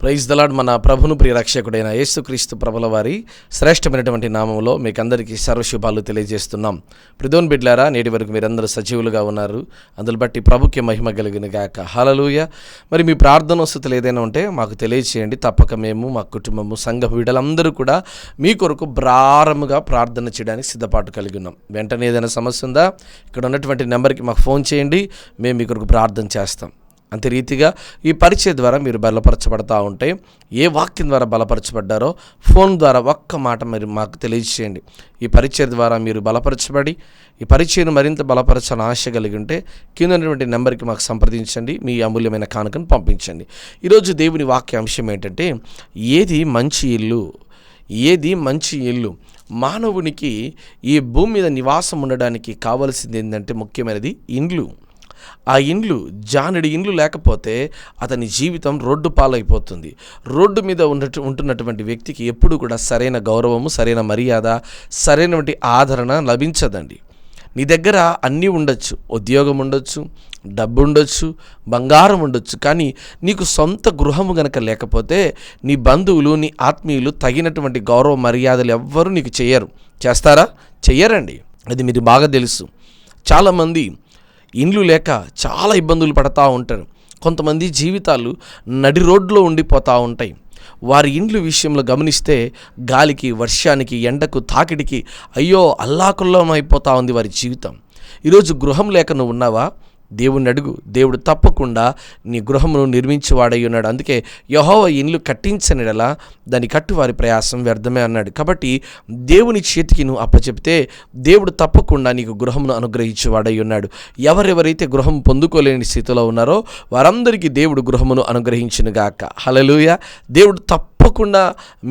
Praise the lord. మన ప్రభును ప్రియ రక్షకుడైన యేసుక్రీస్తు ప్రభుల వారి శ్రేష్టమైనటువంటి నామంలో మీకు అందరికీ సర్వశుభాలు తెలియజేస్తున్నాం. ప్రిదోన్ బిడ్లారా, నేటి వరకు మీరందరూ సజీవులుగా ఉన్నారు. అందులో బట్టి ప్రభుకి మహిమ కలిగిన గాక. హల్లెలూయా. మరి మీ ప్రార్థన వసతులు ఏదైనా ఉంటే మాకు తెలియజేయండి. తప్పక మేము, మా కుటుంబము, సంఘ బిడ్డలందరూ కూడా మీ కొరకు భారముగా ప్రార్థన చేయడానికి సిద్ధపాటు కలిగి ఉన్నాం. వెంటనే ఏదైనా సమస్య ఉందా, ఇక్కడ ఉన్నటువంటి నెంబర్కి మాకు ఫోన్ చేయండి. మేము మీ కొరకు ప్రార్థన చేస్తాం. అంతే రీతిగా ఈ పరిచయం ద్వారా మీరు బలపరచబడతా ఉంటే, ఏ వాక్యం ద్వారా బలపరచబడ్డారో ఫోన్ ద్వారా ఒక్క మాట మీరు మాకు తెలియజేయండి. ఈ పరిచయం ద్వారా మీరు బలపరచబడి ఈ పరిచయం మరింత బలపరచాలని ఆశ కలిగి ఉంటే కింద ఉన్నటువంటి నెంబర్కి మాకు సంప్రదించండి. మీ అమూల్యమైన కానుకను పంపించండి. ఈరోజు దేవుని వాక్య అంశం ఏంటంటే, ఏది మంచి ఇల్లు, ఏది మంచి ఇల్లు. మానవునికి ఈ భూమి మీద నివాసం ఉండడానికి కావలసింది ఏంటంటే ముఖ్యమైనది ఇండ్లు. ఆ ఇండ్లు, జానడి ఇండ్లు లేకపోతే అతని జీవితం రోడ్డు పాలైపోతుంది. రోడ్డు మీద ఉంటున్నటువంటి వ్యక్తికి ఎప్పుడు కూడా సరైన గౌరవము, సరైన మర్యాద, సరైనటువంటి ఆదరణ లభించదండి. నీ దగ్గర అన్నీ ఉండొచ్చు, ఉద్యోగం ఉండొచ్చు, డబ్బు ఉండొచ్చు, బంగారం ఉండొచ్చు, కానీ నీకు సొంత గృహము గనక లేకపోతే నీ బంధువులు, నీ ఆత్మీయులు తగినటువంటి గౌరవ మర్యాదలు ఎవ్వరూ నీకు చెయ్యరు. చేస్తారా? చెయ్యరండి. అది మీరు బాగా తెలుసు. చాలామంది ఇండ్లు లేక చాలా ఇబ్బందులు పడతా ఉంటారు. కొంతమంది జీవితాలు నడి రోడ్లో ఉండిపోతూ ఉంటాయి. వారి ఇండ్లు విషయంలో గమనిస్తే గాలికి, వర్షానికి, ఎండకు, తాకిడికి అయ్యో అల్లాకుల్లం అయిపోతూ ఉంది వారి జీవితం. ఈరోజు గృహం లేక నువ్వు ఉన్నావా? దేవుణ్ణి అడుగు. దేవుడు తప్పకుండా నీ గృహమును నిర్మించేవాడై ఉన్నాడు. అందుకే యెహోవా ఇండ్లు కట్టించనిడలా దాని కట్టువారి ప్రయాసం వ్యర్థమే అన్నాడు. కాబట్టి దేవుని చేతికి నువ్వు అప్పచెప్తే దేవుడు తప్పకుండా నీకు గృహమును అనుగ్రహించేవాడై ఉన్నాడు. ఎవరెవరైతే గృహం పొందుకోలేని స్థితిలో ఉన్నారో వారందరికీ దేవుడు గృహమును అనుగ్రహించునుగాక. హల్లెలూయా. దేవుడు తప్పకుండా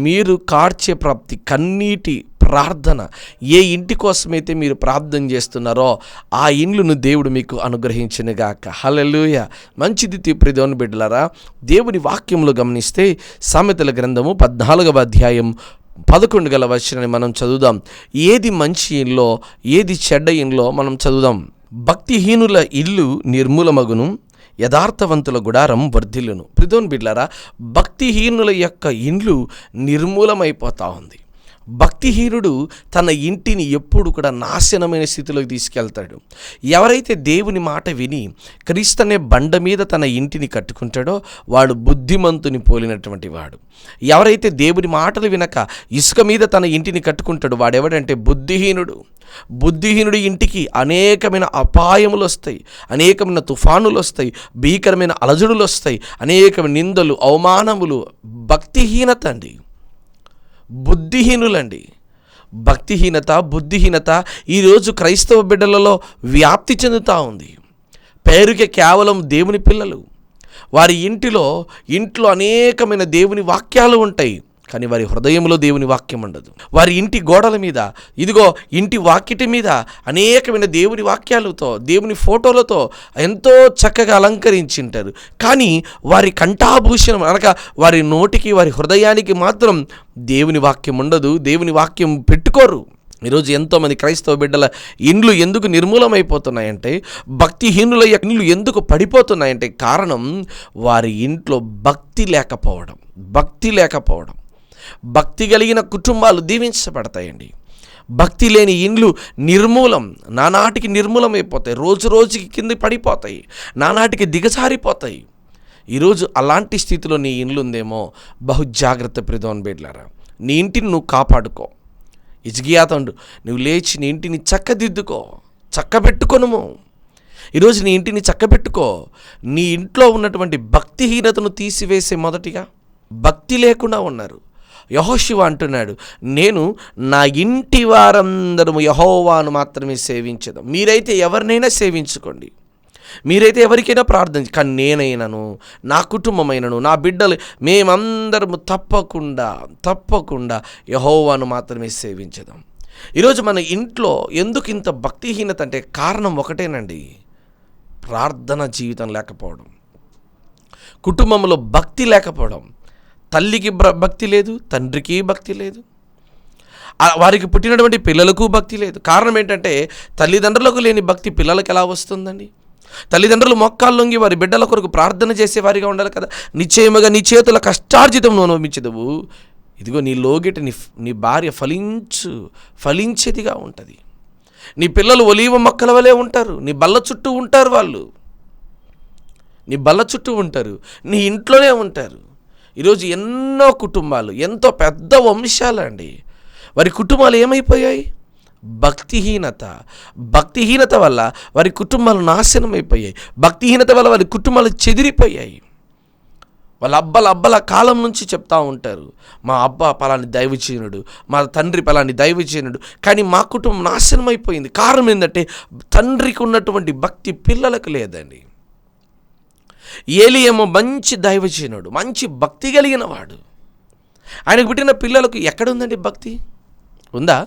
మీరు కార్చే ప్రాప్తి కన్నీటి ప్రార్థన, ఏ ఇంటి కోసమైతే మీరు ప్రార్థన చేస్తున్నారో ఆ ఇండ్లను దేవుడు మీకు అనుగ్రహించునుగాక. హల్లెలూయా. మంచిది ప్రియదేవుని బిడ్డలారా, దేవుని వాక్యంలో గమనిస్తే సామెతల గ్రంథము 14వ అధ్యాయం 11 వచనాన్ని మనం చదువుదాం. ఏది మంచి ఇల్లో, ఏది చెడ్డ ఇల్లో మనం చదువుదాం. భక్తిహీనుల ఇల్లు నిర్మూలమగును, యథార్థవంతుల గుడారం వర్ధిల్లును. ప్రియదేవుని బిడ్డలారా, భక్తిహీనుల యొక్క ఇండ్లు నిర్మూలమైపోతూ ఉంది. భక్తిహీనుడు తన ఇంటిని ఎప్పుడు కూడా నాశనమైన స్థితిలోకి తీసుకెళ్తాడు. ఎవరైతే దేవుని మాట విని క్రీస్తనే బండ మీద తన ఇంటిని కట్టుకుంటాడో వాడు బుద్ధిమంతుని పోలినటువంటి వాడు. ఎవరైతే దేవుని మాటలు వినక ఇసుక మీద తన ఇంటిని కట్టుకుంటాడో వాడెవడంటే బుద్ధిహీనుడు. బుద్ధిహీనుడి ఇంటికి అనేకమైన అపాయములు వస్తాయి, అనేకమైన తుఫానులు వస్తాయి, భీకరమైన అలజడులు వస్తాయి, అనేకమైన నిందలు, అవమానములు. భక్తిహీనత అండి, బుద్ధిహీనులండి. భక్తిహీనత, బుద్ధిహీనత ఈరోజు క్రైస్తవ బిడ్డలలో వ్యాప్తి చెందుతూ ఉంది. పేరుకే కేవలం దేవుని పిల్లలు. వారి ఇంట్లో అనేకమైన దేవుని వాక్యాలు ఉంటాయి, కానీ వారి హృదయంలో దేవుని వాక్యం ఉండదు. వారి ఇంటి గోడల మీద, ఇదిగో ఇంటి వాకిటి మీద అనేకమైన దేవుని వాక్యాలతో, దేవుని ఫోటోలతో ఎంతో చక్కగా అలంకరించింటారు. కానీ వారి కంఠాభూషణం అనగా వారి నోటికి, వారి హృదయానికి మాత్రం దేవుని వాక్యం ఉండదు. దేవుని వాక్యం పెట్టుకోరు. ఈరోజు ఎంతోమంది క్రైస్తవ బిడ్డల ఇండ్లు ఎందుకు నిర్మూలమైపోతున్నాయంటే, భక్తిహీనుల ఇండ్లు ఎందుకు పడిపోతున్నాయంటే కారణం వారి ఇంట్లో భక్తి లేకపోవడం. భక్తి కలిగిన కుటుంబాలు దీవించబడతాయండి. భక్తి లేని ఇండ్లు నానాటికి నిర్మూలమైపోతాయి. రోజు రోజుకి కింద పడిపోతాయి, నానాటికి దిగజారిపోతాయి. ఈరోజు అలాంటి స్థితిలో నీ ఇండ్లు ఉందేమో, బహు జాగ్రత్త ప్రియదేవుని బిడ్డలారా. నీ ఇంటిని నువ్వు కాపాడుకో. ఇజ్గియాతండు, నువ్వు లేచి నీ ఇంటిని చక్కదిద్దుకో, చక్కబెట్టుకొనుము. ఈరోజు నీ ఇంటిని చక్కబెట్టుకో. నీ ఇంట్లో ఉన్నటువంటి భక్తిహీనతను తీసివేసే. మొదటిగా భక్తి లేకుండా ఉన్నారు. యెహోషువ అంటున్నాడు, నేను నా ఇంటి వారందరూ యెహోవాను మాత్రమే సేవించదాం. మీరైతే ఎవరినైనా సేవించుకోండి, మీరైతే ఎవరికైనా ప్రార్థన, కానీ నేనైనాను, నా కుటుంబమైనను, నా బిడ్డలు, మేమందరము తప్పకుండా యెహోవాను మాత్రమే సేవించదాం. ఈరోజు మన ఇంట్లో ఎందుకు ఇంత భక్తిహీనత అంటే కారణం ఒకటేనండి, ప్రార్థన జీవితం లేకపోవడం, కుటుంబంలో భక్తి లేకపోవడం. తల్లికి భక్తి లేదు, తండ్రికి భక్తి లేదు, వారికి పుట్టినటువంటి పిల్లలకు భక్తి లేదు. కారణం ఏంటంటే తల్లిదండ్రులకు లేని భక్తి పిల్లలకు ఎలా వస్తుందండి? తల్లిదండ్రులు మోకాళ్ళొంగి వారి బిడ్డల కొరకు ప్రార్థన చేసేవారిగా ఉండాలి కదా. నిశ్చయముగా నీ చేతుల కష్టార్జితం నువ్వు అనుభవించదువు. ఇదిగో నీ లోగిట నీ భార్య ఫలించేదిగా ఉంటుంది. నీ పిల్లలు ఒలీవ మొక్కల వలె ఉంటారు. నీ బల్ల చుట్టూ ఉంటారు. నీ బల్ల చుట్టూ ఉంటారు. నీ ఇంట్లోనే ఉంటారు. ఈరోజు ఎన్నో కుటుంబాలు, ఎంతో పెద్ద వంశాలండి, వారి కుటుంబాలు ఏమైపోయాయి? భక్తిహీనత వల్ల వారి కుటుంబాలు నాశనం అయిపోయాయి. భక్తిహీనత వల్ల వారి కుటుంబాలు చెదిరిపోయాయి. వాళ్ళ అబ్బల కాలం నుంచి చెప్తా ఉంటారు, మా అబ్బా పలాని దైవజనుడు, మా తండ్రి పలాని దైవజనుడు, కానీ మా కుటుంబం నాశనం అయిపోయింది. కారణం ఏంటంటే తండ్రికి ఉన్నటువంటి భక్తి పిల్లలకు లేదండి. ఏలి ఏమో మంచి దైవజనుడు, మంచి భక్తి కలిగిన వాడు. ఆయనకు పుట్టిన పిల్లలకు ఎక్కడుందండి భక్తి? ఉందా?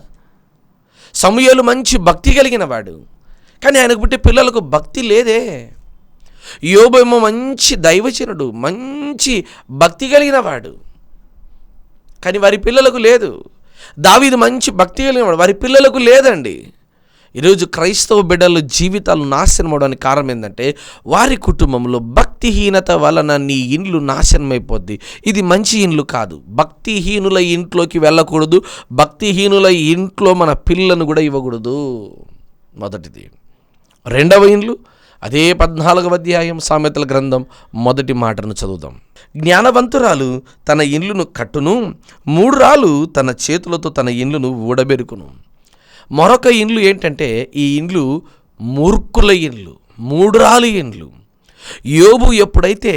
సమూయేలు మంచి భక్తి కలిగిన వాడు, కానీ ఆయనకు పుట్టే పిల్లలకు భక్తి లేదే. యోబు ఏమో మంచి దైవజనుడు, మంచి భక్తి కలిగిన వాడు, కానీ వారి పిల్లలకు లేదు. దావీదు మంచి భక్తి కలిగిన వాడు, వారి పిల్లలకు లేదండి. ఈరోజు క్రైస్తవ బిడ్డల జీవితాలు నాశనం అవడానికి కారణం ఏంటంటే వారి కుటుంబంలో భక్తిహీనత వలన నీ ఇండ్లు నాశనమైపోద్ది. ఇది మంచి ఇండ్లు కాదు. భక్తిహీనుల ఇంట్లోకి వెళ్ళకూడదు. భక్తిహీనుల ఇంట్లో మన పిల్లను కూడా ఇవ్వకూడదు. మొదటిది. రెండవ ఇండ్లు, అదే 14వ అధ్యాయం సామెతల గ్రంథం మొదటి మాటను చదువుదాం. జ్ఞానవంతురాలు తన ఇండ్లును కట్టును, మూఢురాలు తన చేతులతో తన ఇండ్లును ఊడబెరుకును. మరొక ఇండ్లు ఏంటంటే ఈ ఇండ్లు మూర్ఖుల ఇండ్లు, మూఢురాలి ఇండ్లు. యోబు ఎప్పుడైతే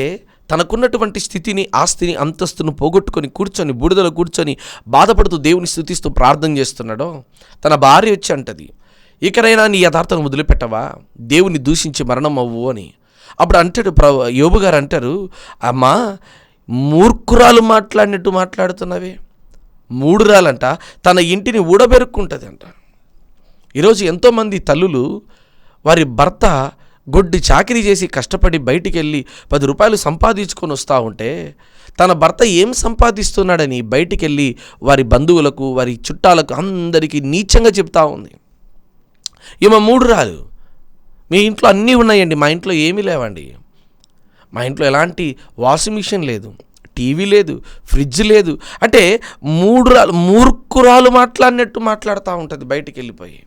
తనకున్నటువంటి స్థితిని, ఆస్తిని, అంతస్తును పోగొట్టుకొని బూడిదలో కూర్చొని బాధపడుతూ దేవుని స్తుతిస్తూ ప్రార్థన చేస్తున్నాడో తన భార్య వచ్చి అంటది, ఇకనైనా నీ యథార్థం వదిలిపెట్టవా, దేవుని దూషించి మరణం అవ్వు అని. అప్పుడు అంటాడు యోబు గారు అంటారు, అమ్మా మూర్ఖురాలు మాట్లాడినట్టు మాట్లాడుతున్నావే. మూఢురాలంట తన ఇంటిని ఊడబెరుక్కుంటుంది అంట. ఈరోజు ఎంతోమంది తల్లులు వారి భర్త గొడ్డి చాకిరీ చేసి కష్టపడి బయటికి వెళ్ళి 10 రూపాయలు సంపాదించుకొని వస్తూ ఉంటే తన భర్త ఏం సంపాదిస్తున్నాడని బయటికి వెళ్ళి వారి బంధువులకు, వారి చుట్టాలకు అందరికీ నీచంగా చెప్తా ఉంది. ఈమె మూఢురాలు. మీ ఇంట్లో అన్నీ ఉన్నాయండి, మా ఇంట్లో ఏమీ లేవండి. మా ఇంట్లో ఎలాంటి వాషింగ్ మిషన్ లేదు, టీవీ లేదు, ఫ్రిడ్జ్ లేదు అంటే మూర్ఖురాలు మాట్లాడినట్టు మాట్లాడుతూ ఉంటుంది. బయటికి వెళ్ళిపోయి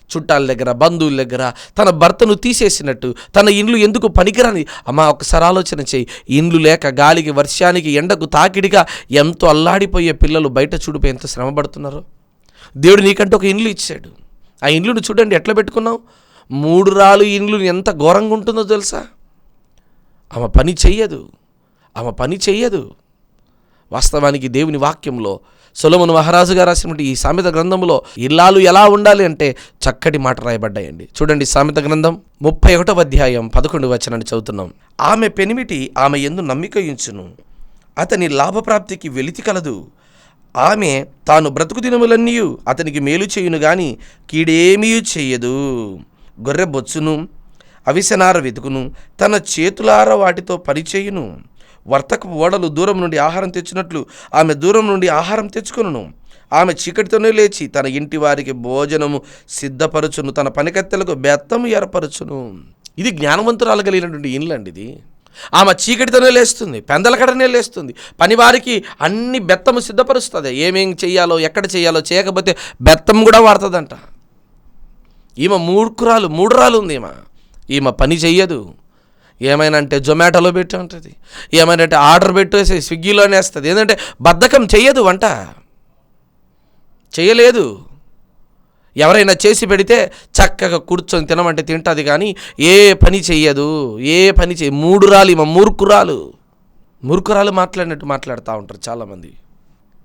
చుట్టాల దగ్గర, బంధువుల దగ్గర తన భర్తను తీసేసినట్టు, తన ఇండ్లు ఎందుకు పనికిరాని. అమ్మా ఒకసారి ఆలోచన చేయి. ఇండ్లు లేక గాలికి, వర్షానికి, ఎండకు తాకిడిగా ఎంతో అల్లాడిపోయే పిల్లలు బయట చూడిపోయి ఎంత శ్రమ పడుతున్నారో. దేవుడు నీకంటే ఒక ఇండ్లు ఇచ్చాడు. ఆ ఇండ్లును చూడండి ఎట్లా పెట్టుకున్నావు. మూఢురాలు ఇండ్లు ఎంత ఘోరంగా ఉంటుందో తెలుసా. ఆమె పని చెయ్యదు. వాస్తవానికి దేవుని వాక్యంలో సొలొమోను మహారాజు గారు రాసినటువంటి ఈ సామెత గ్రంథంలో ఇల్లాలు ఎలా ఉండాలి అంటే చక్కటి మాట రాయబడ్డాయండి. చూడండి, సామెత గ్రంథం 31వ అధ్యాయం 11వ వచనాన్ని చదువుతున్నాం. ఆమె పెనిమిటి ఆమె యందు నమ్మిక ఉంచును, అతని లాభప్రాప్తికి వెలితి కలదు. ఆమె తాను బ్రతుకు దినములన్నీ అతనికి మేలు చేయును గాని కీడేమీ చెయ్యదు. గొర్రె బొచ్చును, అవిసెనార వెతుకును, తన చేతులార వాటితో పనిచేయును. వర్తకపు ఓడలు దూరం నుండి ఆహారం తెచ్చినట్లు ఆమె దూరం నుండి ఆహారం తెచ్చుకొనును. ఆమె చీకటితోనే లేచి తన ఇంటి వారికి భోజనము సిద్ధపరచును, తన పనికత్తెలకు బెత్తము ఏర్పరచును. ఇది జ్ఞానవంతురాలు కలిగినటువంటి ఇండ్లు అండి. ఇది ఆమె చీకటితోనే లేస్తుంది, పెందలకడనే లేస్తుంది, పనివారికి అన్ని బెత్తము సిద్ధపరుస్తుంది. ఏమేం చెయ్యాలో, ఎక్కడ చెయ్యాలో, చేయకపోతే బెత్తం కూడా వాడుతుందంట. ఈమె మూఢురాలు ఉంది. ఈమె పని చెయ్యదు. ఏమైనా అంటే జొమాటోలో పెట్టి ఉంటుంది, ఏమైనా అంటే ఆర్డర్ పెట్టేసి స్విగ్గీలోనే వేస్తుంది. ఏంటంటే బద్ధకం చెయ్యదు, వంట చేయలేదు. ఎవరైనా చేసి పెడితే చక్కగా కూర్చొని తినమంటే తింటుంది, కానీ ఏ పని చెయ్యదు. మూఢురాలు ఈమె, మూర్ఖురాలు మాట్లాడినట్టు మాట్లాడుతూ ఉంటారు చాలామంది.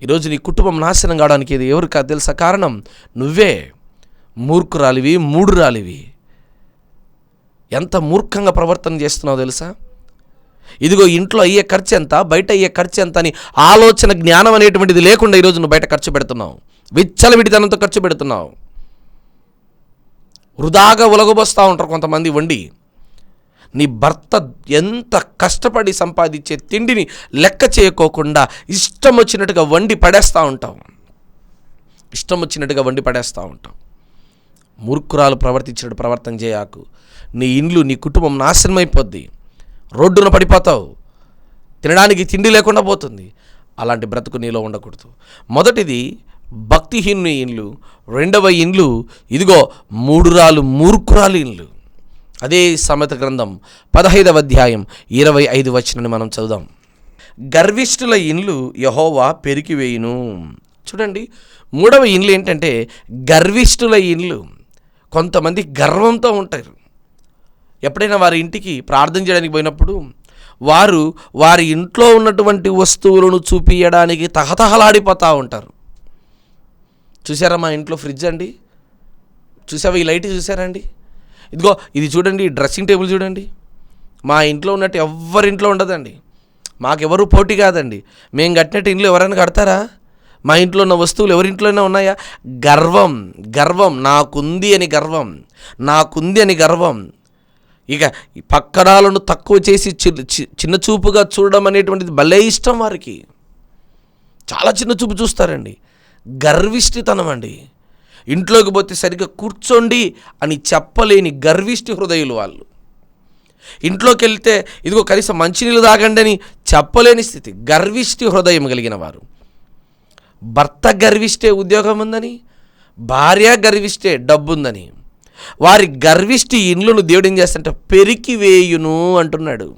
ఈరోజు నీ కుటుంబం నాశనం కావడానికి ఇది ఎవరు కాదు తెలుసా? కారణం నువ్వే. మూఢురాలివి. ఎంత మూర్ఖంగా ప్రవర్తన చేస్తున్నావు తెలుసా? ఇదిగో ఇంట్లో అయ్యే ఖర్చు ఎంత, బయట అయ్యే ఖర్చు ఎంత అని ఆలోచన, జ్ఞానం అనేటువంటిది లేకుండా ఈరోజు నువ్వు బయట ఖర్చు పెడుతున్నావు. విచ్చలవిడితనంతో ఖర్చు పెడుతున్నావు. వృధాగా ఉలగబోస్తూ ఉంటారు కొంతమంది వండి. నీ భర్త ఎంత కష్టపడి సంపాదించే తిండిని లెక్క చేయకోకుండా ఇష్టం వచ్చినట్టుగా వండి పడేస్తూ ఉంటావు. మూర్ఖురాలు ప్రవర్తించినట్టు ప్రవర్తన చేయకు. నీ ఇండ్లు, నీ కుటుంబం నాశనం అయిపోద్ది. రోడ్డున పడిపోతావు. తినడానికి తిండి లేకుండా పోతుంది. అలాంటి బ్రతుకు నీలో ఉండకూడదు. మొదటిది భక్తిహీనుని ఇండ్లు. రెండవ ఇండ్లు ఇదిగో మూర్ఖురాలు ఇండ్లు. అదే సామెత గ్రంథం 15వ అధ్యాయం 25 వచనాన్ని మనం చదువుదాం. గర్విష్ఠుల ఇండ్లు యెహోవా పెరికివేయును. చూడండి, మూడవ ఇండ్లు ఏంటంటే గర్విష్ఠుల ఇండ్లు. కొంతమంది గర్వంతో ఉంటారు. ఎప్పుడైనా వారి ఇంటికి ప్రార్థన చేయడానికి పోయినప్పుడు వారి ఇంట్లో ఉన్నటువంటి వస్తువులను చూపించడానికి తహతహలాడిపోతూ ఉంటారు. చూసారా మా ఇంట్లో ఫ్రిడ్జ్ అండి, చూసావా ఈ లైట్ చూసారండి, ఇదిగో ఇది చూడండి, డ్రెస్సింగ్ టేబుల్ చూడండి. మా ఇంట్లో ఉన్నట్టు ఎవరింట్లో ఉండదండి. మాకెవరు పోటీ కాదండి. మేము కట్టినట్టు ఇంట్లో ఎవరైనా కడతారా? మా ఇంట్లో ఉన్న వస్తువులు ఎవరింట్లోనే ఉన్నాయా? గర్వం నాకుంది అని గర్వం. ఇక పక్కడాలను తక్కువ చేసి చిన్న చూపుగా చూడడం అనేటువంటిది భలే ఇష్టం వారికి. చాలా చిన్న చూపు చూస్తారండి. గర్విష్ఠితనం అండి. ఇంట్లోకి పోతే సరిగ్గా కూర్చోండి అని చెప్పలేని గర్విష్ఠి హృదయులు వాళ్ళు. ఇంట్లోకి వెళ్తే ఇదిగో కనీసం మంచినీళ్ళు తాగండి అని చెప్పలేని స్థితి. గర్విష్ఠి హృదయం కలిగిన వారు. భర్త గర్విష్టే ఉద్యోగం ఉందని, భార్య గర్విష్టే డబ్బు ఉందని. వారి గర్విష్టి ఇండ్లను దేవుడు ఏం చేస్తాడంటే పెరికివేయును అంటున్నాడు.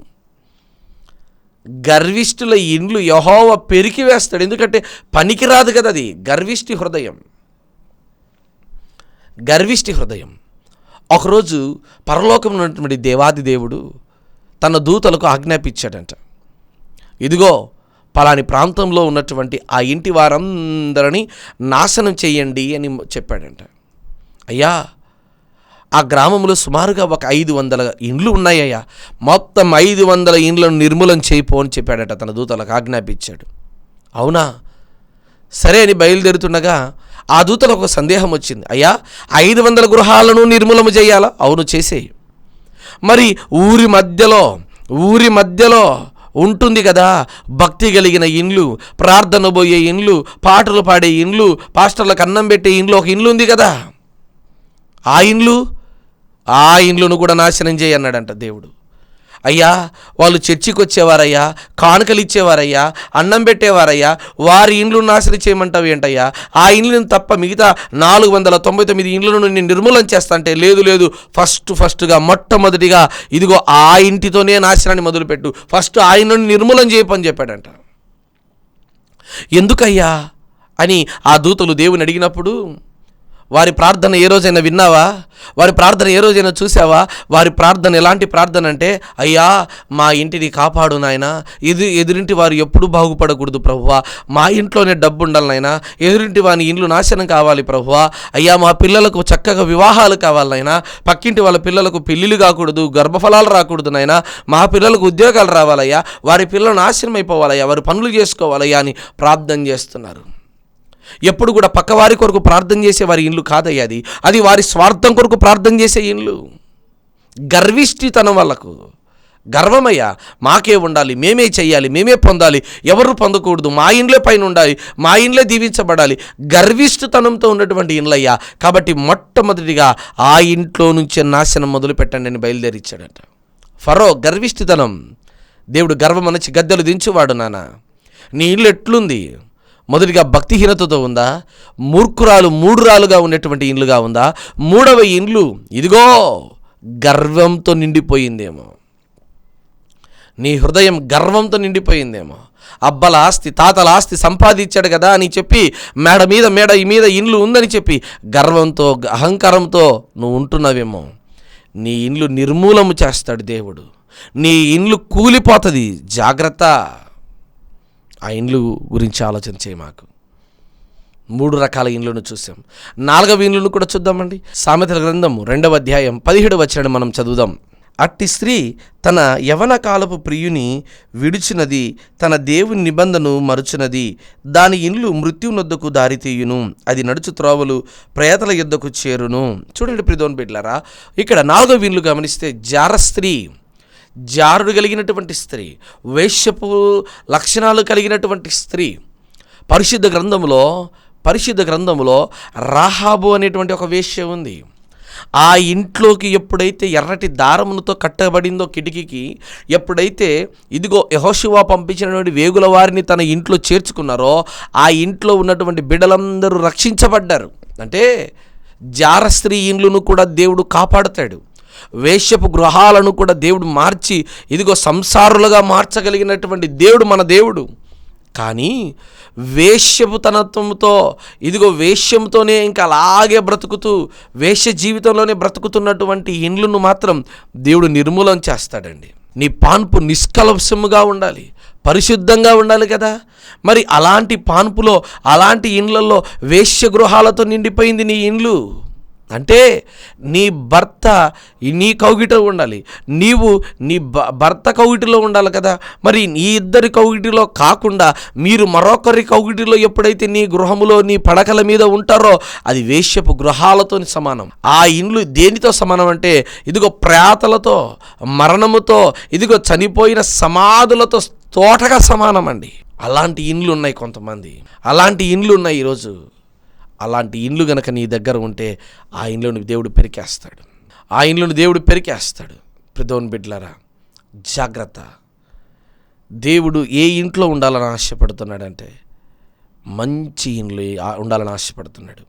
గర్విష్ఠుల ఇండ్లు యెహోవా పెరికివేస్తాడు. ఎందుకంటే పనికిరాదు కదా అది. గర్విష్టి హృదయం. ఒకరోజు పరలోకంలో ఉన్నటువంటి దేవాది దేవుడు తన దూతలకు ఆజ్ఞాపించాడంట. ఇదిగో పలాని ప్రాంతంలో ఉన్నటువంటి ఆ ఇంటి వారందరినీ నాశనం చేయండి అని చెప్పాడంట. అయ్యా, ఆ గ్రామంలో సుమారుగా ఒక 500 ఇండ్లు ఉన్నాయ్యా, మొత్తం 500 ఇండ్లను నిర్మూలన చేయిపో అని చెప్పాడట. తన దూతలకు ఆజ్ఞాపించాడు. అవునా, సరే అని బయలుదేరుతుండగా ఆ దూతలకు ఒక సందేహం వచ్చింది. అయ్యా, 500 గృహాలను నిర్మూలన చేయాలా? అవును, చేసేయి. మరి ఊరి మధ్యలో ఉంటుంది కదా భక్తి కలిగిన ఇండ్లు, ప్రార్థన పోయే ఇండ్లు, పాటలు పాడే ఇండ్లు, పాస్టర్లకు అన్నం పెట్టే ఇండ్లు, ఒక ఇండ్లు ఉంది కదా, ఆ ఇండ్లను కూడా నాశనం చేయన్నాడంట దేవుడు. అయ్యా, వాళ్ళు చర్చికి వచ్చేవారయ్యా, కానుకలు ఇచ్చేవారయ్యా, అన్నం పెట్టేవారయ్యా, వారి ఇండ్లు నాశనం చేయమంటావు ఏంటయ్యా? ఆ ఇండ్లను తప్ప మిగతా 499 ఇండ్లను నేను నిర్మూలన చేస్తా అంటే, లేదు ఫస్ట్గా మొట్టమొదటిగా ఇదిగో ఆ ఇంటితోనే నాశనాన్ని మొదలుపెట్టు, ఫస్ట్ ఆ ఇండ్లను నిర్మూలన చేయపని చెప్పాడంట. ఎందుకయ్యా అని ఆ దూతలు దేవుని అడిగినప్పుడు, వారి ప్రార్థన ఏ రోజైనా విన్నావా? వారి ప్రార్థన ఏ రోజైనా చూసావా? వారి ప్రార్థన ఎలాంటి ప్రార్థన అంటే, అయ్యా మా ఇంటిని కాపాడు నాయనా, ఎదురింటి వారు ఎప్పుడూ బాగుపడకూడదు ప్రభువా, మా ఇంట్లోనే డబ్బు ఉండాలి నాయనా, ఎదురింటి వారి ఇండ్లు నాశనం కావాలి ప్రభువా, అయ్యా మా పిల్లలకు చక్కగా వివాహాలు కావాలి నాయనా, పక్కింటి వాళ్ళ పిల్లలకు పెళ్ళిళ్ళు కాకూడదు, గర్భఫలాలు రాకూడదు నాయనా, మా పిల్లలకు ఉద్యోగాలు రావాలయ్యా, వారి పిల్లలు నాశనం అయిపోవాలయ్యా, వారు పనులు చేసుకోవాలయ్యా అని ప్రార్థన చేస్తున్నారు. ఎప్పుడు కూడా పక్కవారి కొరకు ప్రార్థన చేసే వారి ఇండ్లు కాదయ్యా, అది వారి స్వార్థం కొరకు ప్రార్థన చేసే ఇండ్లు. గర్విష్ఠితనం వాళ్ళకు గర్వమయ్యా, మాకే ఉండాలి, మేమే చెయ్యాలి, మేమే పొందాలి, ఎవరు పొందకూడదు, మా ఇండ్లే పైన ఉండాలి, మా ఇండ్లే దీవించబడాలి. గర్విష్ఠితనంతో ఉన్నటువంటి ఇండ్లయ్యా. కాబట్టి మొట్టమొదటిగా ఆ ఇంట్లో నుంచే నాశనం మొదలు పెట్టండి అని బయలుదేరిచ్చాడట. ఫరో గర్విష్ఠితనం. దేవుడు గర్వం అనొచ్చి గద్దెలు దించువాడు. నాన్న, నీ ఇల్లు ఎట్లుంది? మొదటిగా భక్తిహీనతతో ఉందా? మూర్ఖురాలుగా ఉన్నటువంటి ఇండ్లుగా ఉందా? మూడవ ఇండ్లు ఇదిగో గర్వంతో నిండిపోయిందేమో. నీ హృదయం గర్వంతో నిండిపోయిందేమో. అబ్బల ఆస్తి, తాతల ఆస్తి సంపాదించాడు కదా అని చెప్పి మేడ మీద ఇండ్లు ఉందని చెప్పి గర్వంతో, అహంకారంతో నువ్వు ఉంటున్నావేమో. నీ ఇండ్లు నిర్మూలము చేస్తాడు దేవుడు. నీ ఇండ్లు కూలిపోతుంది. జాగ్రత్త. ఆ ఇండ్లు గురించి ఆలోచన చేయి. మాకు 3 రకాల ఇండ్లను చూసాం. 4వ ఇండ్లను కూడా చూద్దామండి. సామెతల గ్రంథం 2వ అధ్యాయం 17వ వచనం మనం చదువుదాం. అట్టి స్త్రీ తన యవన కాలపు ప్రియుని విడిచినది, తన దేవుని నిబంధనను మరుచునది, దాని ఇండ్లు మృత్యునొద్దకు దారితీయును, అది నడుచు త్రోవలు ప్రేతల యుద్ధకు చేరును. చూడండి ప్రియదేవుని బిడ్డలారా, ఇక్కడ 4వ ఇండ్లు గమనిస్తే జారస్త్రీ, జారుడు కలిగినటువంటి స్త్రీ, వేశ్యపు లక్షణాలు కలిగినటువంటి స్త్రీ. పరిశుద్ధ గ్రంథంలో రాహాబు అనేటువంటి ఒక వేశ్య ఉంది. ఆ ఇంట్లోకి ఎప్పుడైతే ఎర్రటి దారములతో కట్టబడిందో కిటికీకి, ఎప్పుడైతే ఇదిగో యెహోషువ పంపించినటువంటి వేగుల వారిని తన ఇంట్లో చేర్చుకున్నారో, ఆ ఇంట్లో ఉన్నటువంటి బిడ్డలందరూ రక్షించబడ్డారు. అంటే జార స్త్రీ ఇండ్లను కూడా దేవుడు కాపాడుతాడు. వేశ్యపు గృహాలను కూడా దేవుడు మార్చి ఇదిగో సంసారులుగా మార్చగలిగినటువంటి దేవుడు మన దేవుడు. కానీ వేశ్యపు తనత్వంతో ఇదిగో వేశ్యంతోనే ఇంకా అలాగే బ్రతుకుతూ వేశ్య జీవితంలోనే బ్రతుకుతున్నటువంటి ఇండ్లను మాత్రం దేవుడు నిర్మూలన చేస్తాడండి. నీ పాన్పు నిష్కల్మషముగా ఉండాలి, పరిశుద్ధంగా ఉండాలి కదా. మరి అలాంటి పాన్పులో, అలాంటి ఇండ్లలో వేశ్య గృహాలతో నిండిపోయింది నీ ఇండ్లు. అంటే నీ భర్త నీ కౌగిట ఉండాలి, నీవు నీ భర్త కౌగిటిలో ఉండాలి కదా. మరి నీ ఇద్దరి కౌగిటిలో కాకుండా మీరు మరొకరి కౌగిటిలో ఎప్పుడైతే నీ గృహములో నీ పడకల మీద ఉంటారో అది వేశ్యపు గృహాలతో సమానం. ఆ ఇండ్లు దేనితో సమానం అంటే ఇదిగో ప్రేతలతో, మరణముతో, ఇదిగో చనిపోయిన సమాధులతో తోటగా సమానం అండి. అలాంటి ఇండ్లు ఉన్నాయి కొంతమంది, అలాంటి ఇండ్లు ఉన్నాయి ఈరోజు. అలాంటి ఇండ్లు గనక నీ దగ్గర ఉంటే ఆ ఇండ్లను దేవుడు పెరికేస్తాడు, ఆ ఇండ్లను దేవుడు పెరికేస్తాడు. ప్రియమైన బిడ్డలారా, జాగ్రత్త. దేవుడు ఏ ఇంట్లో ఉండాలని ఆశపడుతున్నాడంటే మంచి ఇండ్లు ఉండాలని ఆశపడుతున్నాడు.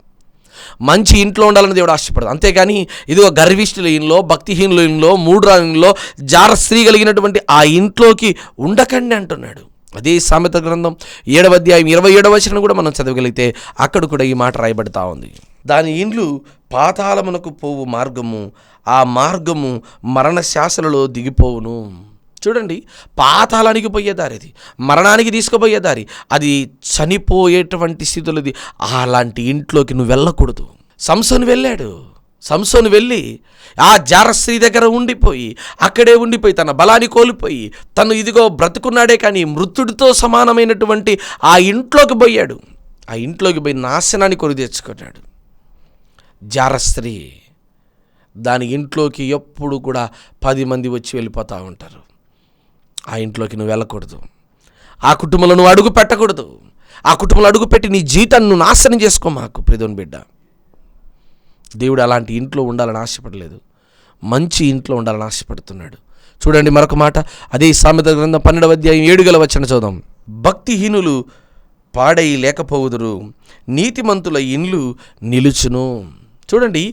మంచి ఇంట్లో ఉండాలని దేవుడు ఆశపడదు. అంతేగాని ఇదిగో గర్విష్ఠుల ఇంట్లో, భక్తిహీనుల ఇంట్లో, మూఢుల ఇంట్లో, జార స్త్రీ కలిగినటువంటి ఆ ఇంట్లోకి ఉండకండి అంటున్నాడు. అదే సామెత గ్రంథం 7వ అధ్యాయం 27వ వచనం కూడా మనం చదవగలిగితే అక్కడ కూడా ఈ మాట రాయబడతా ఉంది. దాని ఇండ్లు పాతాళమునకు పోవు మార్గము, ఆ మార్గము మరణ శాసనలో దిగిపోవును. చూడండి, పాతాళానికి పోయే దారి, అది మరణానికి తీసుకుపోయే దారి, అది చనిపోయేటువంటి స్థితులది. అలాంటి ఇంట్లోకి నువ్వు వెళ్ళకూడదు. సంసోను వెళ్ళాడు. సంసోను వెళ్ళి ఆ జార స్త్రీ దగ్గర ఉండిపోయి, అక్కడే ఉండిపోయి తన బలాన్ని కోల్పోయి తను ఇదిగో బ్రతుకున్నాడే కానీ మృతుడితో సమానమైనటువంటి ఆ ఇంట్లోకి పోయాడు. ఆ ఇంట్లోకి పోయి నాశనాన్ని కొని తెచ్చుకున్నాడు. జార స్త్రీ దాని ఇంట్లోకి ఎప్పుడు కూడా 10 మంది వచ్చి వెళ్ళిపోతూ ఉంటారు. ఆ ఇంట్లోకి నువ్వు వెళ్ళకూడదు. ఆ కుటుంబంలో నువ్వు అడుగు పెట్టకూడదు. ఆ కుటుంబంలో అడుగు పెట్టి నీ జీవితాన్ని నువ్వు నాశనం చేసుకో మాకు. ప్రియమైన బిడ్డ, దేవుడు అలాంటి ఇంట్లో ఉండాలని ఆశపడలేదు, మంచి ఇంట్లో ఉండాలని ఆశపడుతున్నాడు. చూడండి మరొక మాట, అదే సామెత గ్రంథం 12వ అధ్యాయం 7వ వచనం చదుదాం. భక్తిహీనులు పాడై లేకపోవుదురు, నీతిమంతుల ఇండ్లు నిలుచును. చూడండి,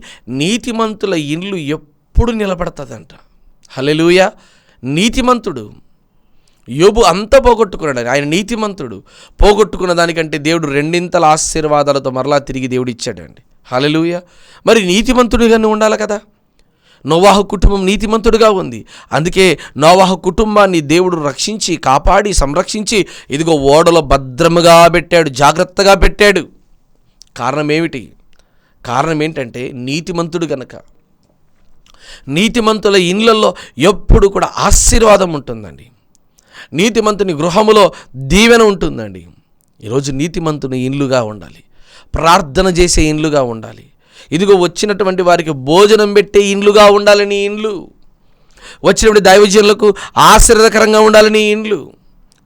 నీతిమంతుల ఇండ్లు ఎప్పుడు నిలబడతాదంట. హల్లెలూయా. నీతిమంతుడు యోబు అంతా పోగొట్టుకున్నాడు, ఆయన నీతిమంతుడు. పోగొట్టుకున్న దానికంటే దేవుడు 2 ఆశీర్వాదాలతో మరలా తిరిగి దేవుడు ఇచ్చాడండి. హల్లెలూయా. మరి నీతిమంతుడిగానే ఉండాలి కదా. నోవాహు కుటుంబం నీతిమంతుడిగా ఉంది. అందుకే నోవాహు కుటుంబాన్ని దేవుడు రక్షించి, కాపాడి, సంరక్షించి ఇదిగో ఓడలో భద్రముగా పెట్టాడు, జాగ్రత్తగా పెట్టాడు. కారణం ఏమిటి? కారణం ఏంటంటే నీతిమంతుడు గనక. నీతిమంతుల ఇళ్ళల్లో ఎప్పుడు కూడా ఆశీర్వాదం ఉంటుందండి. నీతిమంతుని గృహములో దీవెన ఉంటుందండి. ఈరోజు నీతిమంతుని ఇల్లుగా ఉండాలి, ప్రార్థన చేసే ఇండ్లుగా ఉండాలి. ఇదిగో వచ్చినటువంటి వారికి భోజనం పెట్టే ఇండ్లుగా ఉండాలని ఇండ్లు, వచ్చినటువంటి దైవజనులకు ఆశీర్వదకరంగా ఉండాలని ఇండ్లు.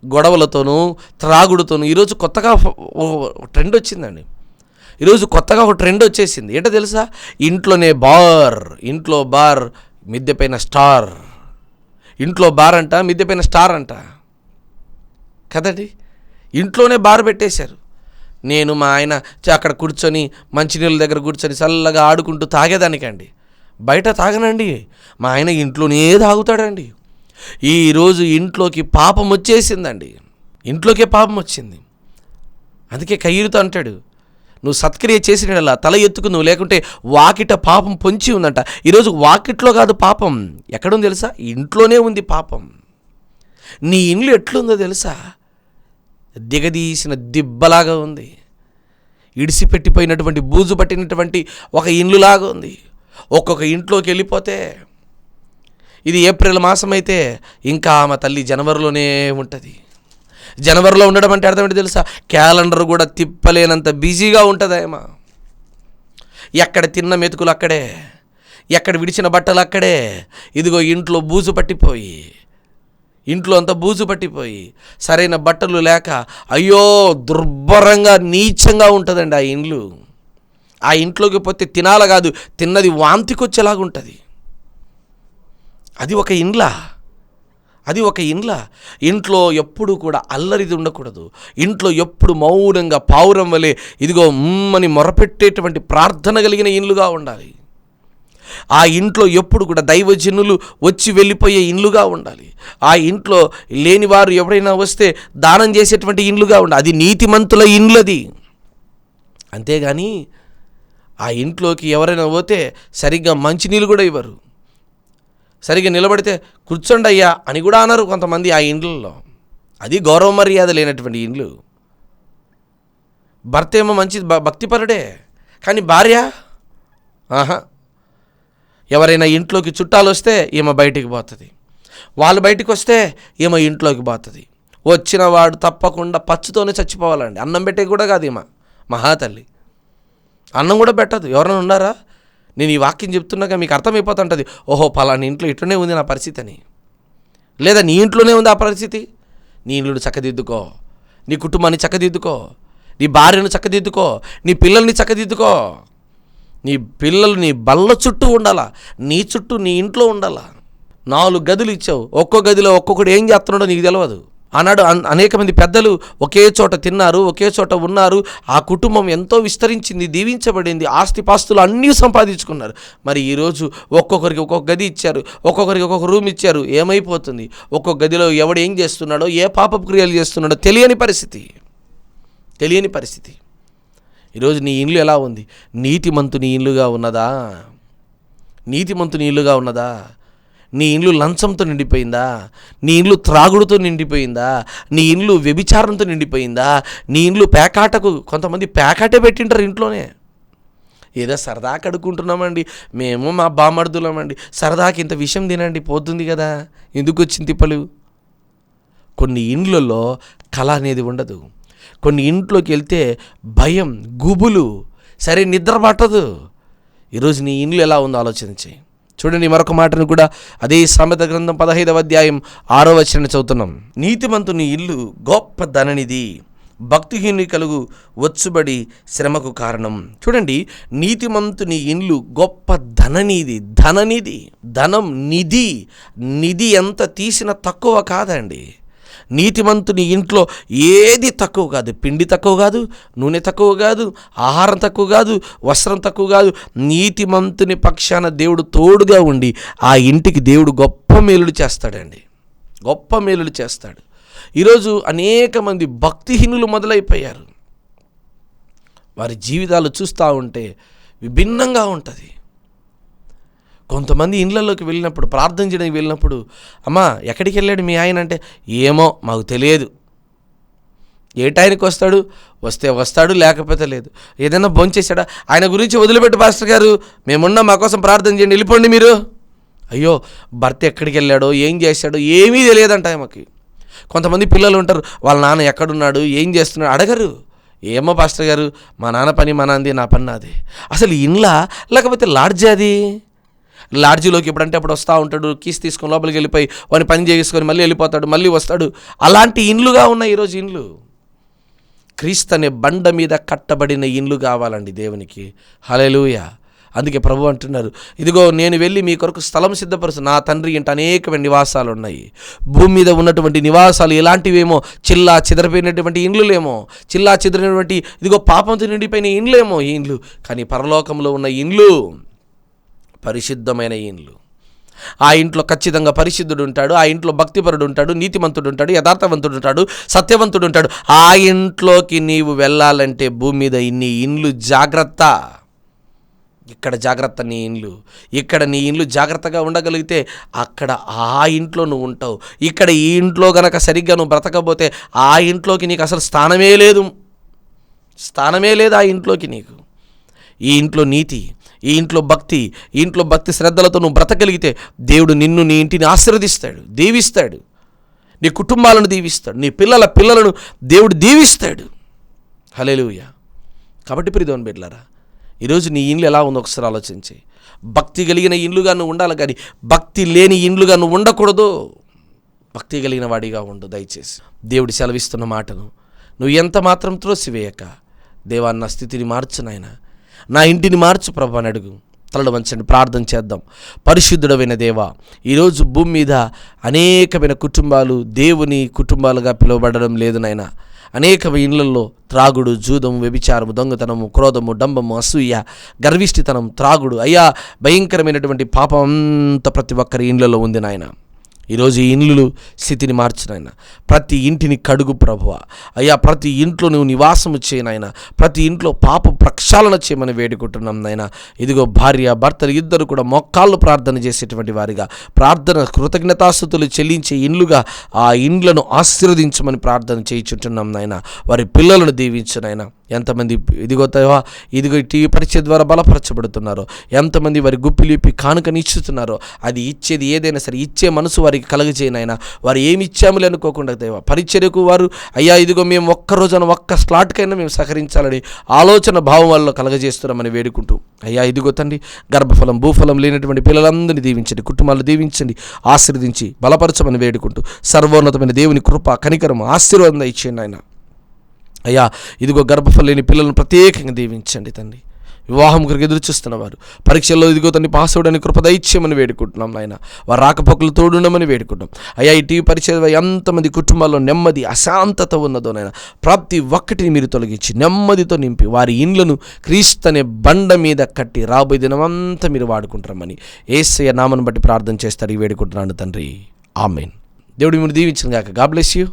గొడవలతోనూ త్రాగుడుతోనూ ఈరోజు కొత్తగా ట్రెండ్ వచ్చిందండి. ఈరోజు కొత్తగా ఒక ట్రెండ్ వచ్చేసింది. ఏంటో తెలుసా? ఇంట్లోనే బార్, ఇంట్లో బార్, మిద్దె పైన స్టార్. ఇంట్లో బార్ అంట, మిద్దె పైన స్టార్ అంట కదండి. ఇంట్లోనే బార్ పెట్టేశారు. నేను మా ఆయన అక్కడ కూర్చొని మంచినీళ్ళ దగ్గర కూర్చొని చల్లగా ఆడుకుంటూ తాగేదానికండి. బయట తాగనండి, మా ఆయన ఇంట్లోనే తాగుతాడండి. ఈరోజు ఇంట్లోకి పాపం వచ్చేసిందండి, ఇంట్లోకే పాపం వచ్చింది. అందుకే కయ్యూరుతో అంటాడు, నువ్వు సత్క్రియ చేసినలా తల ఎత్తుకు నువ్వు, లేకుంటే వాకిట పాపం పొంచి ఉందంట. ఈరోజు వాకిట్లో కాదు పాపం, ఎక్కడుంది తెలుసా? ఇంట్లోనే ఉంది పాపం. నీ ఇల్లు ఎట్లుందో తెలుసా? దిగదీసిన దిబ్బలాగా ఉంది, ఇడిసిపెట్టిపోయినటువంటి బూజు పట్టినటువంటి ఒక ఇల్లులాగా ఉంది. ఒక్కొక్క ఇంట్లోకి వెళ్ళిపోతే, ఇది ఏప్రిల్ మాసం అయితే ఇంకా ఆమె తల్లి జనవరిలోనే ఉంటుంది. జనవరిలో ఉండడం అంటే అర్థం ఏంటి తెలుసా? క్యాలెండర్ కూడా తిప్పలేనంత బిజీగా ఉంటుంది ఆమె. ఎక్కడ తిన్న మెతుకులు అక్కడే, ఎక్కడ విడిచిన బట్టలు అక్కడే. ఇదిగో ఇంట్లో బూజు పట్టిపోయి, ఇంట్లో అంతా బూజు పట్టిపోయి సరైన బట్టలు లేక అయ్యో దుర్భరంగా నీచంగా ఉంటుందండి ఆ ఇండ్లు. ఆ ఇంట్లోకి పోతే తినాల కాదు, తిన్నది వాంతికొచ్చేలాగుంటుంది. అది ఒక ఇండ్ల. ఇంట్లో ఎప్పుడు కూడా అల్లరిది ఉండకూడదు. ఇంట్లో ఎప్పుడు మౌనంగా పావురం వలె ఇదిగో అని మొరపెట్టేటువంటి ప్రార్థన కలిగిన ఇల్లుగా ఉండాలి. ఆ ఇంట్లో ఎప్పుడు కూడా దైవజనులు వచ్చి వెళ్ళిపోయే ఇల్లుగా ఉండాలి. ఆ ఇంట్లో లేనివారు ఎవరైనా వస్తే దానం చేసేటువంటి ఇల్లుగా ఉండాలి. అది నీతిమంతుల ఇండ్లు అది. అంతేగాని ఆ ఇంట్లోకి ఎవరైనా పోతే సరిగ్గా మంచినీళ్ళు కూడా ఇవ్వరు. సరిగ్గా నిలబడితే కూర్చోండి అయ్యా అని కూడా అనరు కొంతమంది ఆ ఇండ్లలో. అది గౌరవ మర్యాద లేనటువంటి ఇండ్లు. భర్త ఏమో మంచి భక్తిపరుడే, కానీ భార్య ఎవరైనా ఇంట్లోకి చుట్టాలు వస్తే ఈమె బయటికి పోతుంది, వాళ్ళు బయటికి వస్తే ఈమె ఇంట్లోకి పోతుంది. వచ్చిన వాడు తప్పకుండా పచ్చుతోనే చచ్చిపోవాలండి. అన్నం పెట్టే కూడా కాదు ఈమె మహాతల్లి. అన్నం కూడా పెట్టదు. ఎవరైనా ఉన్నారా? నేను ఈ వాక్యం చెప్తున్నాక మీకు అర్థమైపోతుంటుంది, ఓహో పలానా ఇంట్లో ఇట్లనే ఉంది నా పరిస్థితి అని. లేదా నీ ఇంట్లోనే ఉంది ఆ పరిస్థితి. నీ ఇల్లుని చక్కదిద్దుకో, నీ కుటుంబాన్ని చక్కదిద్దుకో, నీ భార్యను చక్కదిద్దుకో, నీ పిల్లల్ని చక్కదిద్దుకో. నీ పిల్లలు నీ బల్ల చుట్టూ ఉండాలా, నీ చుట్టూ నీ ఇంట్లో ఉండాలా. 4 గదులు ఇచ్చావు, ఒక్కో గదిలో ఒక్కొక్కడు ఏం చేస్తున్నాడో నీకు తెలియదు. ఆనాడు అనేక మంది పెద్దలు ఒకే చోట తిన్నారు, ఒకే చోట ఉన్నారు. ఆ కుటుంబం ఎంతో విస్తరించింది, దీవించబడింది, ఆస్తిపాస్తులు అన్నీ సంపాదించుకున్నారు. మరి ఈరోజు ఒక్కొక్కరికి ఒక్కొక్క గది ఇచ్చారు, ఒక్కొక్కరికి ఒక్కొక్క రూమ్ ఇచ్చారు. ఏమైపోతుంది? ఒక్కొక్క గదిలో ఎవడు ఏం చేస్తున్నాడో, ఏ పాపపు క్రియలు చేస్తున్నాడో తెలియని పరిస్థితి. ఈరోజు నీ ఇల్లు ఎలా ఉంది? నీతిమంతుని ఇల్లుగా ఉన్నదా? నీ ఇల్లు లంచంతో నిండిపోయిందా? నీ ఇల్లు త్రాగుడుతో నిండిపోయిందా? నీ ఇల్లు వ్యభిచారంతో నిండిపోయిందా? నీ ఇల్లు పేకాటకు, కొంతమంది పేకాటే పెట్టింటారు ఇంట్లోనే. ఏదో సరదాకి అడుక్కుంటున్నామండి, మేము మా బామర్దులమండి, సరదాకి ఇంత విషయం తినండి పోతుంది కదా, ఎందుకు వచ్చింది తిప్పలు? కొన్ని ఇండ్లలో కళ అనేది ఉండదు. కొన్ని ఇంట్లోకి వెళ్తే భయం, గుబులు, సరే నిద్ర పట్టదు. ఈరోజు నీ ఇల్లు ఎలా ఉందో ఆలోచించి చూడండి. మరొక మాటను కూడా అదే సామెత గ్రంథం 15వ అధ్యాయం 6వ వచనం చదువుతున్నాం. నీతిమంతుని ఇల్లు గొప్ప ధననిధి, భక్తిహీనుని కలుగు వచ్చుబడి శ్రమకు కారణం. చూడండి, నీతిమంతుని ఇల్లు గొప్ప ధననిధి. ధనం నిధి ఎంత తీసినా తక్కువ కాదండి. నీతిమంతుని ఇంట్లో ఏది తక్కువ కాదు. పిండి తక్కువ కాదు, నూనె తక్కువ కాదు, ఆహారం తక్కువ కాదు, వస్త్రం తక్కువ కాదు. నీతిమంతుని పక్షాన దేవుడు తోడుగా ఉండి ఆ ఇంటికి దేవుడు గొప్ప మేలులు చేస్తాడు. ఈరోజు అనేక మంది భక్తిహీనులు మొదలైపోయారు. వారి జీవితాలు చూస్తూ ఉంటే విభిన్నంగా ఉంటుంది. కొంతమంది ఇళ్ళల్లోకి వెళ్ళినప్పుడు, ప్రార్థన చేయడానికి వెళ్ళినప్పుడు, అమ్మా ఎక్కడికి వెళ్ళాడు మీ ఆయన అంటే, ఏమో మాకు తెలియదు. ఏ టైంకి వస్తాడు, వస్తే వస్తాడు, లేకపోతే లేదు. ఏదైనా భోంచేశాడా, ఆయన గురించి వదిలిపెట్టు పాస్టర్ గారు, మేమున్నా మా కోసం ప్రార్థన చేయండి, వెళ్ళిపోండి మీరు. అయ్యో భర్త ఎక్కడికి వెళ్ళాడో, ఏం చేశాడో ఏమీ తెలియదంట ఆమెకి. కొంతమంది పిల్లలు ఉంటారు, వాళ్ళ నాన్న ఎక్కడున్నాడు, ఏం చేస్తున్నాడు అడగరు. ఏమో పాస్టర్ గారు, మా నాన్న పని మా నాన్నది, నా పని నాది. అసలు ఇండ్లా లేకపోతే లాడ్జి అది? లాడ్జీలోకి ఎప్పుడంటే అప్పుడు వస్తూ ఉంటాడు, కీస్ తీసుకొని లోపలికి వెళ్ళిపోయి వాడిని పని చేసుకొని మళ్ళీ వెళ్ళిపోతాడు, మళ్ళీ వస్తాడు. అలాంటి ఇండ్లుగా ఉన్నాయి ఈరోజు ఇండ్లు. క్రీస్తు అనే బండ మీద కట్టబడిన ఇండ్లు కావాలండి దేవునికి. హల్లెలూయా. అందుకే ప్రభు అంటున్నారు, ఇదిగో నేను వెళ్ళి మీ కొరకు స్థలం సిద్ధపరుచు, నా తండ్రి ఇంట అనేకమైన నివాసాలు ఉన్నాయి. భూమి మీద ఉన్నటువంటి నివాసాలు ఎలాంటివేమో, చిల్లా చెదరిపోయినటువంటి ఇండ్లులేమో, చిల్లా చెదిరినటువంటి ఇదిగో పాపంతో నిండిపోయిన ఇండ్లేమో ఈ ఇండ్లు. కానీ పరలోకంలో ఉన్న ఇండ్లు పరిశుద్ధమైన ఇండ్లు. ఆ ఇంట్లో ఖచ్చితంగా పరిశుద్ధుడు ఉంటాడు, ఆ ఇంట్లో భక్తిపరుడు ఉంటాడు, నీతిమంతుడు ఉంటాడు, యథార్థవంతుడు ఉంటాడు, సత్యవంతుడు ఉంటాడు. ఆ ఇంట్లోకి నీవు వెళ్ళాలంటే భూమి మీద ఇన్ని ఇండ్లు జాగ్రత్త. ఇక్కడ జాగ్రత్త నీ ఇండ్లు. ఇక్కడ నీ ఇండ్లు జాగ్రత్తగా ఉండగలిగితే అక్కడ ఆ ఇంట్లో నువ్వు ఉంటావు. ఇక్కడ ఈ ఇంట్లో గనక సరిగ్గా నువ్వు బ్రతకపోతే ఆ ఇంట్లోకి నీకు అసలు స్థానమే లేదు ఆ ఇంట్లోకి నీకు. ఈ ఇంట్లో నీతి, ఈ ఇంట్లో భక్తి, ఈ ఇంట్లో భక్తి శ్రద్ధలతో నువ్వు బ్రతకగలిగితే దేవుడు నిన్ను, నీ ఇంటిని ఆశీర్వదిస్తాడు, దీవిస్తాడు, నీ కుటుంబాలను దీవిస్తాడు, నీ పిల్లలను దేవుడు దీవిస్తాడు. హల్లెలూయా. కాబట్టి ప్రియమైన బిడ్డలారా, ఈరోజు నీ ఇండ్లు ఎలా ఉందో ఒకసారి ఆలోచించి. భక్తి కలిగిన ఇండ్లుగా నువ్వు ఉండాలి, కానీ భక్తి లేని ఇండ్లుగా నువ్వు ఉండకూడదు. భక్తి కలిగిన వాడిగా ఉండు దయచేసి. దేవుడు సెలవిస్తున్న మాటను నువ్వు ఎంత మాత్రం త్రోసివేయక, దేవా నా స్థితిని మార్చు నాయనా, నా ఇంటిని మార్చు ప్రభు అని అడుగు. తలలు వంచండి, ప్రార్థన చేద్దాం. పరిశుద్ధుడైన దేవా, ఈరోజు భూమి మీద అనేకమైన కుటుంబాలు దేవుని కుటుంబాలుగా పిలువబడడం లేదు నాయన. అనేక ఇళ్లలో త్రాగుడు, జూదము, వ్యభిచారము, దొంగతనము, క్రోధము, డంబము, అసూయ, గర్విష్ఠితనం, త్రాగుడు, అయ్యా భయంకరమైనటువంటి పాపం అంతా ప్రతి ఒక్కరి ఇండ్లలో ఉంది నాయన. ఈరోజు ఈ ఇండ్లు స్థితిని మార్చునాయన. ప్రతి ఇంటిని కడుగు ప్రభువా. అయ్యా ప్రతి ఇంట్లో నువ్వు నివాసము చేయనాయన. ప్రతి ఇంట్లో పాప ప్రక్షాళన చేయమని వేడుకుంటున్నాం నాయన. ఇదిగో భార్య భర్తలు ఇద్దరు కూడా మొక్కాళ్ళు ప్రార్థన చేసేటువంటి వారిగా, ప్రార్థన కృతజ్ఞతాస్తుతులు చెల్లించే ఇండ్లుగా ఆ ఇండ్లను ఆశీర్వదించమని ప్రార్థన చేయించుంటున్నాం నాయన. వారి పిల్లలను దీవించు నాయన. ఎంతమంది ఇదిగో టీవీ పరిచయం ద్వారా బలపరచబడుతున్నారో, ఎంతమంది వారి గుప్పిలిపి కానుకనిచ్చుతున్నారో, అది ఇచ్చేది ఏదైనా సరే ఇచ్చే మనసు వారికి కలగజేయనైనా. వారు ఏమి ఇచ్చాములే అనుకోకుండా దేవా, పరిచర్యకు వారు అయ్యా ఇదిగో మేము ఒక్క రోజున ఒక్క స్లాట్కైనా మేము సహకరించాలని ఆలోచన భావం వల్ల కలగజేస్తున్నామని వేడుకుంటూ, అయ్యా ఇదిగో తండ్రి గర్భఫలం భూఫలం లేనటువంటి పిల్లలందరినీ దీవించండి, కుటుంబాలను దీవించండి, ఆశీర్వదించి బలపరచమని వేడుకుంటూ, సర్వోన్నతమైన దేవుని కృప కనికరం ఆశీర్వాదం ఇచ్చేయండి ఆయన. అయ్యా ఇదిగో గర్భఫలం లేని పిల్లలను ప్రత్యేకంగా దీవించండి తండ్రి. వివాహం కొరకు ఎదురు చూస్తున్నవారు, పరీక్షల్లో ఇదిగో తండ్రి పాస్ అవడానికి కృప దయచేయమని వేడుకుంటున్నాం నాయన. వారు రాకపోకలు తోడుండమని వేడుకుంటాం. అయ్యా ఈ టీవీ పరిచయం ఎంతమంది కుటుంబాల్లో నెమ్మది అశాంతత ఉన్నదో నాయన, ప్రతి ఒక్కటిని మీరు తొలగించి నెమ్మదితో నింపి వారి ఇండ్లను క్రీస్తు అనే బండ మీద కట్టి రాబోయే దినమంతా మీరు వాడుకుంటారమని యేసయ్య నామను బట్టి ప్రార్థన చేస్తారు. ఈ వేడుకుంటున్నాను తండ్రి, ఆమేన్. దేవుడు మిమ్మల్ని దీవించును గాక. God bless you.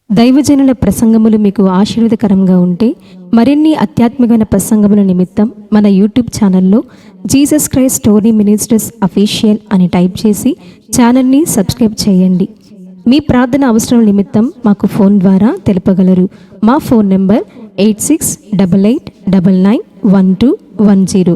దైవజనుల ప్రసంగములు మీకు ఆశీర్వాదకరంగా ఉంటే మరిన్ని ఆధ్యాత్మికమైన ప్రసంగముల నిమిత్తం మన యూట్యూబ్ ఛానల్లో Jesus Christ story ministers official అని టైప్ చేసి ఛానల్ని సబ్స్క్రైబ్ చేయండి. మీ ప్రార్థన అవసరం నిమిత్తం మాకు ఫోన్ ద్వారా తెలుపగలరు. మా ఫోన్ నెంబర్ 8688991210.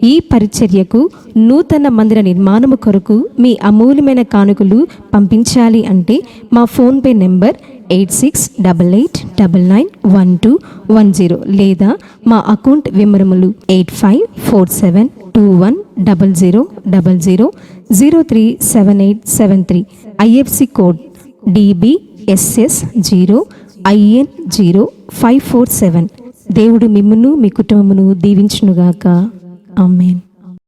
ఈ పరిచర్యకు నూతన మందిర నిర్మాణము కొరకు మీ అమూల్యమైన కానుకలు పంపించాలి అంటే మా ఫోన్పే నెంబర్ 8688991210 లేదా మా అకౌంట్ వివరములు 8547210000037873. IFC code DBSS0IN0547. దేవుడు మిమ్మును మీ కుటుంబమును దీవించునుగాక. ఆమేన్.